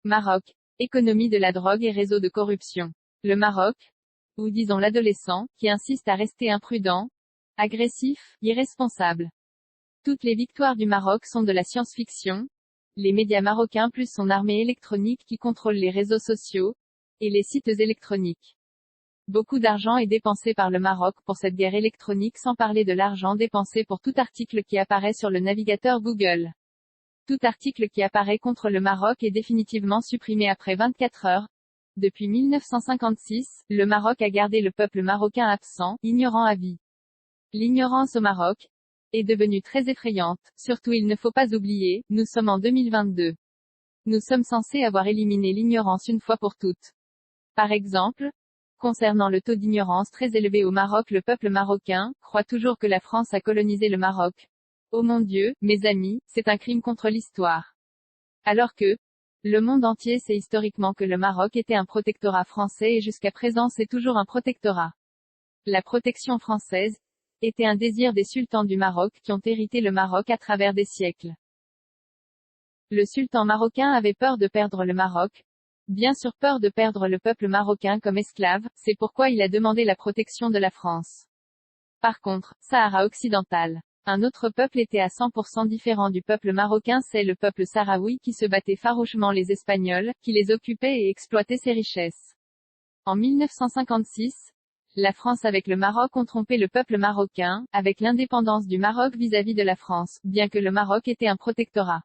Maroc. Économie de la drogue et réseau de corruption. Le Maroc, ou disons l'adolescent, qui insiste à rester imprudent, agressif, irresponsable. Toutes les victoires du Maroc sont de la science-fiction. Les médias marocains plus son armée électronique qui contrôle les réseaux sociaux et les sites électroniques. Beaucoup d'argent est dépensé par le Maroc pour cette guerre électronique, sans parler de l'argent dépensé pour tout article qui apparaît sur le navigateur Google. Tout article qui apparaît contre le Maroc est définitivement supprimé après 24 heures. Depuis 1956, le Maroc a gardé le peuple marocain absent, ignorant à vie. L'ignorance au Maroc est devenue très effrayante, surtout il ne faut pas oublier, nous sommes en 2022. Nous sommes censés avoir éliminé l'ignorance une fois pour toutes. Par exemple, concernant le taux d'ignorance très élevé au Maroc, le peuple marocain croit toujours que la France a colonisé le Maroc. Oh mon Dieu, mes amis, c'est un crime contre l'histoire. Alors que le monde entier sait historiquement que le Maroc était un protectorat français et jusqu'à présent c'est toujours un protectorat. La protection française était un désir des sultans du Maroc qui ont hérité le Maroc à travers des siècles. Le sultan marocain avait peur de perdre le Maroc. Bien sûr peur de perdre le peuple marocain comme esclave, c'est pourquoi il a demandé la protection de la France. Par contre, Sahara occidental. Un autre peuple était à 100% différent du peuple marocain, c'est le peuple sahraoui qui se battait farouchement les Espagnols, qui les occupaient et exploitaient ses richesses. En 1956, la France avec le Maroc ont trompé le peuple marocain, avec l'indépendance du Maroc vis-à-vis de la France, bien que le Maroc était un protectorat.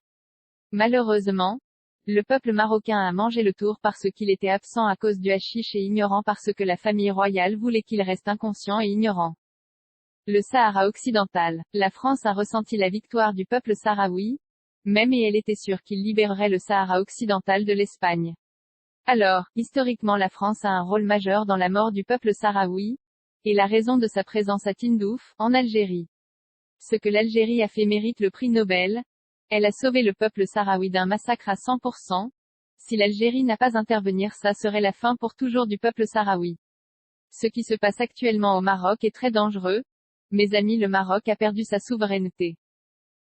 Malheureusement, le peuple marocain a mangé le tour parce qu'il était absent à cause du hashish et ignorant parce que la famille royale voulait qu'il reste inconscient et ignorant. Le Sahara occidental. La France a ressenti la victoire du peuple sahraoui, même et elle était sûre qu'il libérerait le Sahara occidental de l'Espagne. Alors, historiquement la France a un rôle majeur dans la mort du peuple sahraoui, et la raison de sa présence à Tindouf, en Algérie. Ce que l'Algérie a fait mérite le prix Nobel. Elle a sauvé le peuple sahraoui d'un massacre à 100%. Si l'Algérie n'a pas intervenir, ça serait la fin pour toujours du peuple sahraoui. Ce qui se passe actuellement au Maroc est très dangereux. Mes amis, le Maroc a perdu sa souveraineté.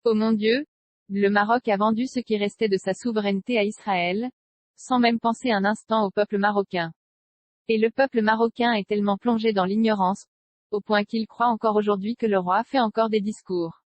Oh mon Dieu! Le Maroc a vendu ce qui restait de sa souveraineté à Israël, sans même penser un instant au peuple marocain. Et le peuple marocain est tellement plongé dans l'ignorance, au point qu'il croit encore aujourd'hui que le roi fait encore des discours.